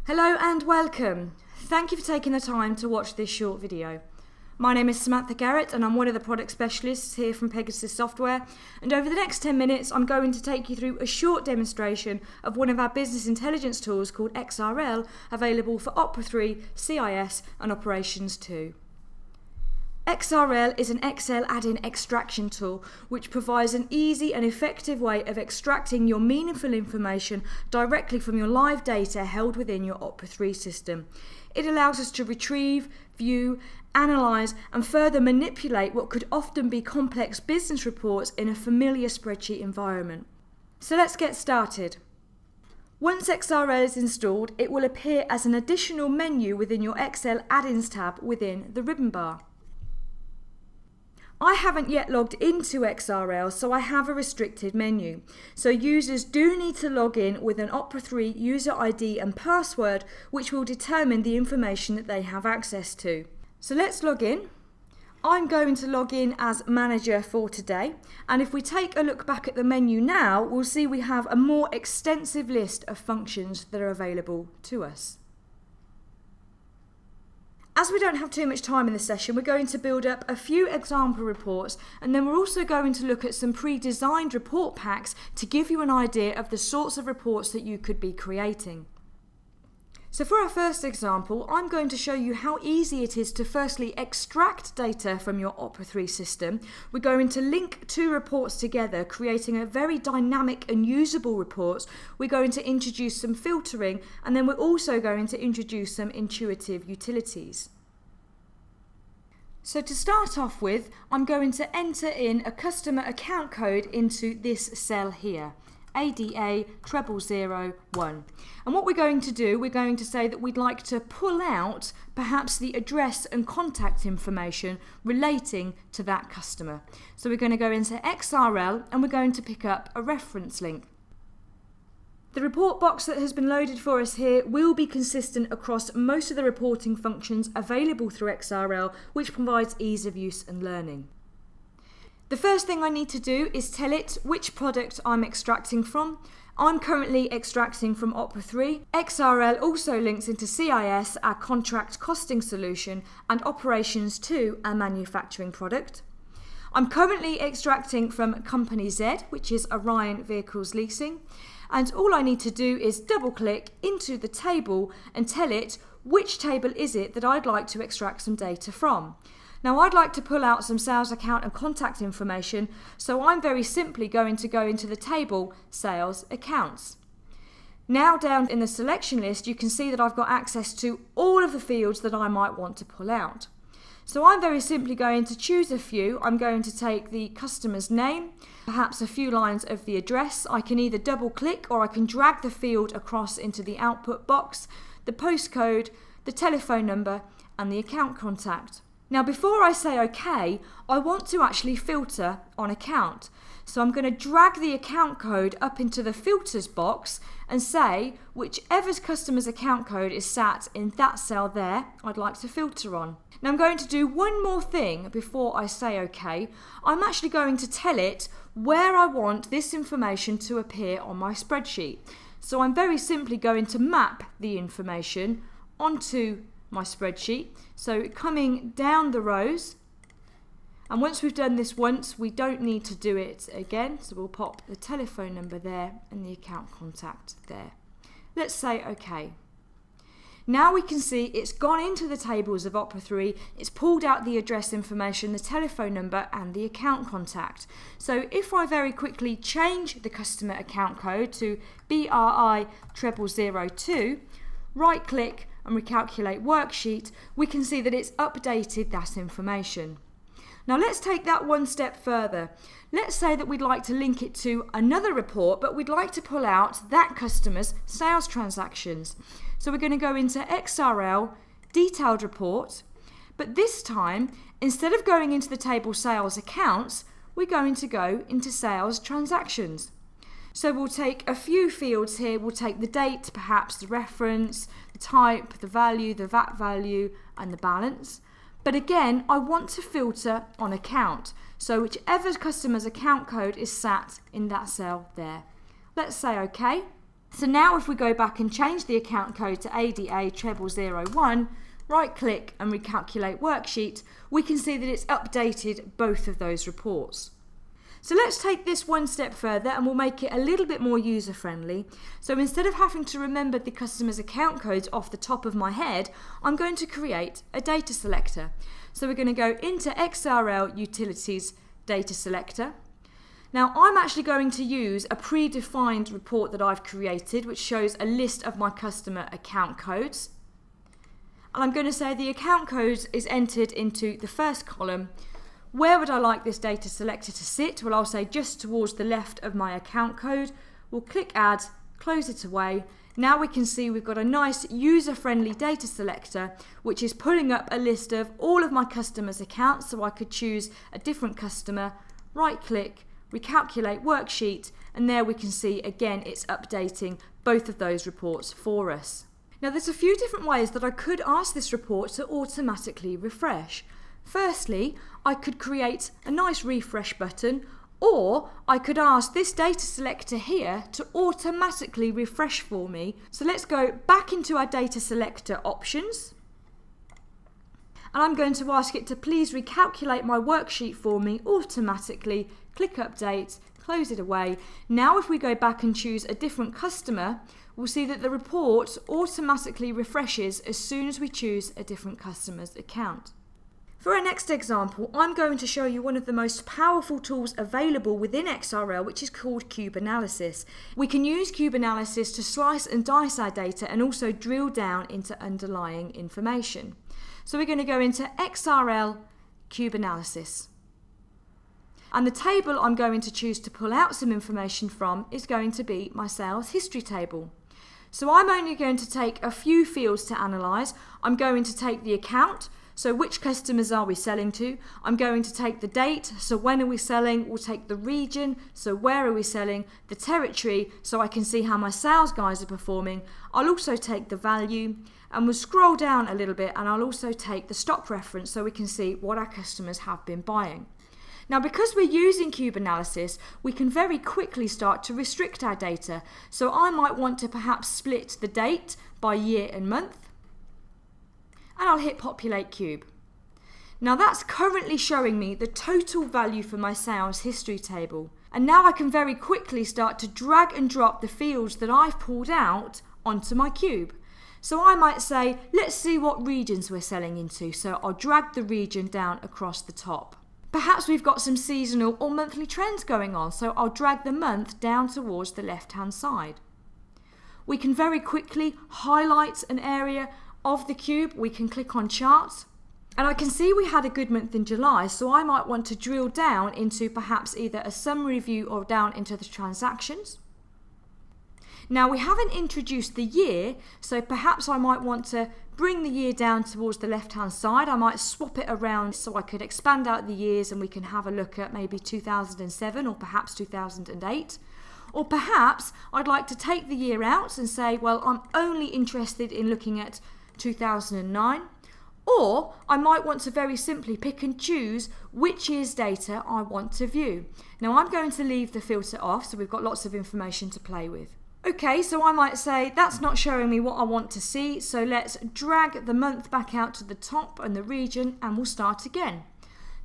Hello and welcome. Thank you for taking the time to watch this short video. My name is Samantha Garrett and I'm one of the product specialists here from Pegasus Software, and over the next 10 minutes I'm going to take you through a short demonstration of one of our business intelligence tools called XRL, available for Opera 3, CIS and Operations 2. XRL is an Excel add-in extraction tool which provides an easy and effective way of extracting your meaningful information directly from your live data held within your Opera 3 system. It allows us to retrieve, view, analyse and further manipulate what could often be complex business reports in a familiar spreadsheet environment. So let's get started. Once XRL is installed, it will appear as an additional menu within your Excel add-ins tab within the ribbon bar. I haven't yet logged into XRL, so I have a restricted menu. So users do need to log in with an Opera 3 user ID and password, which will determine the information that they have access to. So let's log in. I'm going to log in as manager for today, and if we take a look back at the menu now, we'll see we have a more extensive list of functions that are available to us. As we don't have too much time in this session, we're going to build up a few example reports, and then we're also going to look at some pre-designed report packs to give you an idea of the sorts of reports that you could be creating. So for our first example, I'm going to show you how easy it is to firstly extract data from your Opera 3 system. We're going to link two reports together, creating a very dynamic and usable report. We're going to introduce some filtering, and then we're also going to introduce some intuitive utilities. So to start off with, I'm going to enter in a customer account code into this cell here. ADA 0001. And what we're going to do, we're going to say that we'd like to pull out perhaps the address and contact information relating to that customer. So we're going to go into XRL and we're going to pick up a reference link. The report box that has been loaded for us here will be consistent across most of the reporting functions available through XRL, which provides ease of use and learning. The first thing I need to do is tell it which product I'm extracting from. I'm currently extracting from Opera 3. XRL also links into CIS, our contract costing solution, and Operations 2, our manufacturing product. I'm currently extracting from Company Z, which is Orion Vehicles Leasing, and all I need to do is double click into the table and tell it which table is it that I'd like to extract some data from. Now I'd like to pull out some sales account and contact information, so I'm very simply going to go into the table Sales Accounts. Now down in the selection list you can see that I've got access to all of the fields that I might want to pull out. So I'm very simply going to choose a few. I'm going to take the customer's name, perhaps a few lines of the address. I can either double click or I can drag the field across into the output box, the postcode, the telephone number and the account contact. Now before I say OK, I want to actually filter on account. So I'm going to drag the account code up into the filters box and say whichever customer's account code is sat in that cell there, I'd like to filter on. Now I'm going to do one more thing before I say OK. I'm actually going to tell it where I want this information to appear on my spreadsheet. So I'm very simply going to map the information onto my spreadsheet. So coming down the rows, and once we've done this once, we don't need to do it again. So we'll pop the telephone number there and the account contact there. Let's say OK. Now we can see it's gone into the tables of Opera 3, it's pulled out the address information, the telephone number and the account contact. So if I very quickly change the customer account code to BRI 0002, right click and recalculate worksheet, we can see that it's updated that information. Now let's take that one step further. Let's say that we'd like to link it to another report, but we'd like to pull out that customer's sales transactions. So we're going to go into XRL, detailed report, but this time, instead of going into the table sales accounts, we're going to go into sales transactions. So we'll take a few fields here. We'll take the date, perhaps the reference, the type, the value, the VAT value, and the balance. But again, I want to filter on account. So whichever customer's account code is sat in that cell there. Let's say OK. So now if we go back and change the account code to ADA 0001, right click and recalculate worksheet, we can see that it's updated both of those reports. So let's take this one step further and we'll make it a little bit more user friendly. So instead of having to remember the customer's account codes off the top of my head, I'm going to create a data selector. So we're going to go into XRL Utilities Data Selector. Now I'm actually going to use a predefined report that I've created which shows a list of my customer account codes. And I'm going to say the account code is entered into the first column. Where would I like this data selector to sit? Well, I'll say just towards the left of my account code. We'll click Add, close it away. Now we can see we've got a nice user-friendly data selector which is pulling up a list of all of my customers' accounts, so I could choose a different customer, right-click, recalculate worksheet, and there we can see again it's updating both of those reports for us. Now there's a few different ways that I could ask this report to automatically refresh. Firstly, I could create a nice refresh button, or I could ask this data selector here to automatically refresh for me. So let's go back into our data selector options. And I'm going to ask it to please recalculate my worksheet for me automatically. Click Update, close it away. Now if we go back and choose a different customer, we'll see that the report automatically refreshes as soon as we choose a different customer's account. For our next example, I'm going to show you one of the most powerful tools available within XRL, which is called Cube Analysis. We can use Cube Analysis to slice and dice our data and also drill down into underlying information. So we're going to go into XRL Cube Analysis. And the table I'm going to choose to pull out some information from is going to be my sales history table. So I'm only going to take a few fields to analyse. I'm going to take the account, so which customers are we selling to? I'm going to take the date, so when are we selling? We'll take the region, so where are we selling? The territory, so I can see how my sales guys are performing. I'll also take the value, and we'll scroll down a little bit, and I'll also take the stock reference so we can see what our customers have been buying. Now because we're using Cube Analysis, we can very quickly start to restrict our data. So I might want to perhaps split the date by year and month. And I'll hit Populate Cube. Now that's currently showing me the total value for my sales history table. And now I can very quickly start to drag and drop the fields that I've pulled out onto my cube. So I might say, let's see what regions we're selling into. So I'll drag the region down across the top. Perhaps we've got some seasonal or monthly trends going on, so I'll drag the month down towards the left-hand side. We can very quickly highlight an area of the cube. We can click on charts, and I can see we had a good month in July, so I might want to drill down into perhaps either a summary view or down into the transactions. Now we haven't introduced the year, so perhaps I might want to bring the year down towards the left hand side. I might swap it around so I could expand out the years and we can have a look at maybe 2007 or perhaps 2008. Or perhaps I'd like to take the year out and say, well, I'm only interested in looking at 2009. Or I might want to very simply pick and choose which year's data I want to view. Now I'm going to leave the filter off, so we've got lots of information to play with. Okay, so I might say that's not showing me what I want to see, so let's drag the month back out to the top and the region and we'll start again.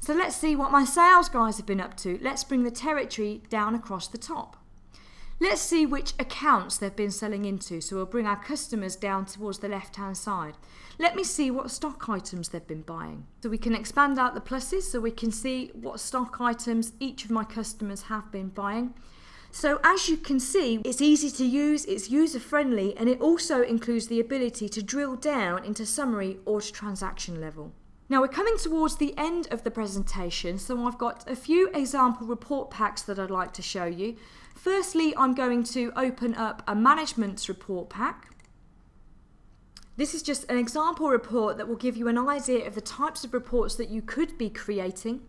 So let's see what my sales guys have been up to. Let's bring the territory down across the top. Let's see which accounts they've been selling into, so we'll bring our customers down towards the left hand side. Let me see what stock items they've been buying. So we can expand out the pluses so we can see what stock items each of my customers have been buying. So as you can see, it's easy to use, it's user friendly, and it also includes the ability to drill down into summary or to transaction level. Now we're coming towards the end of the presentation, so I've got a few example report packs that I'd like to show you. Firstly, I'm going to open up a management report pack. This is just an example report that will give you an idea of the types of reports that you could be creating.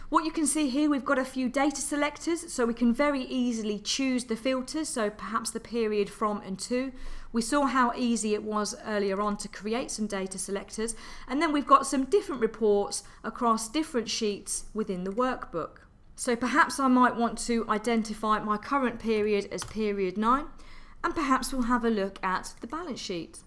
What you can see here, we've got a few data selectors, so we can very easily choose the filters, so perhaps the period from and to. We saw how easy it was earlier on to create some data selectors, and then we've got some different reports across different sheets within the workbook. So perhaps I might want to identify my current period as period 9, and perhaps we'll have a look at the balance sheet.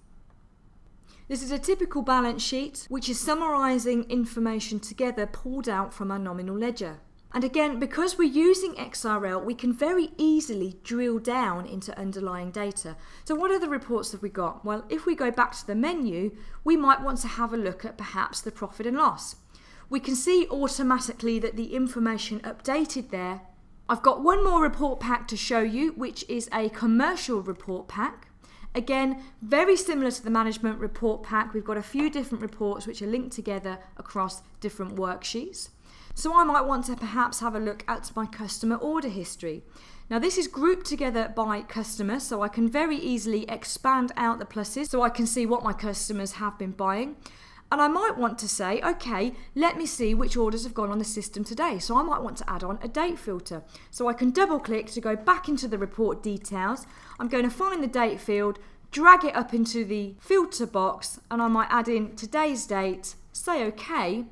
This is a typical balance sheet which is summarising information together pulled out from our nominal ledger. And again, because we're using XRL, we can very easily drill down into underlying data. So what other reports have we got? Well, if we go back to the menu, we might want to have a look at perhaps the profit and loss. We can see automatically that the information updated there. I've got one more report pack to show you, which is a commercial report pack. Again, very similar to the management report pack. We've got a few different reports which are linked together across different worksheets. So I might want to perhaps have a look at my customer order history. Now this is grouped together by customer, so I can very easily expand out the pluses so I can see what my customers have been buying. And I might want to say, okay, let me see which orders have gone on the system today. So I might want to add on a date filter. So I can double click to go back into the report details. I'm going to find the date field, drag it up into the filter box, and I might add in today's date, say okay.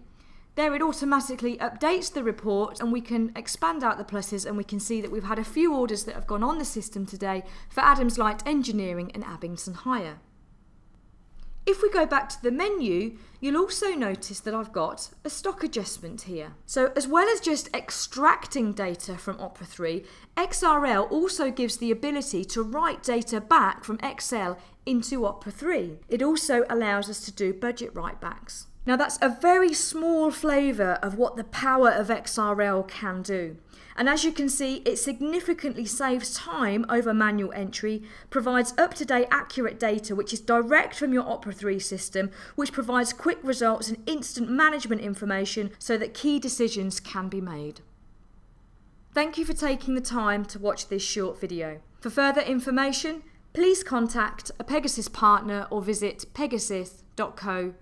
There it automatically updates the report, and we can expand out the pluses and we can see that we've had a few orders that have gone on the system today for Adams Light Engineering and Abington Hire. If we go back to the menu, you'll also notice that I've got a stock adjustment here. So as well as just extracting data from Opera 3, XRL also gives the ability to write data back from Excel into Opera 3. It also allows us to do budget writebacks. Now that's a very small flavour of what the power of XRL can do. And as you can see, it significantly saves time over manual entry, provides up-to-date accurate data which is direct from your Opera 3 system, which provides quick results and instant management information so that key decisions can be made. Thank you for taking the time to watch this short video. For further information, please contact a Pegasus partner or visit pegasus.co.uk.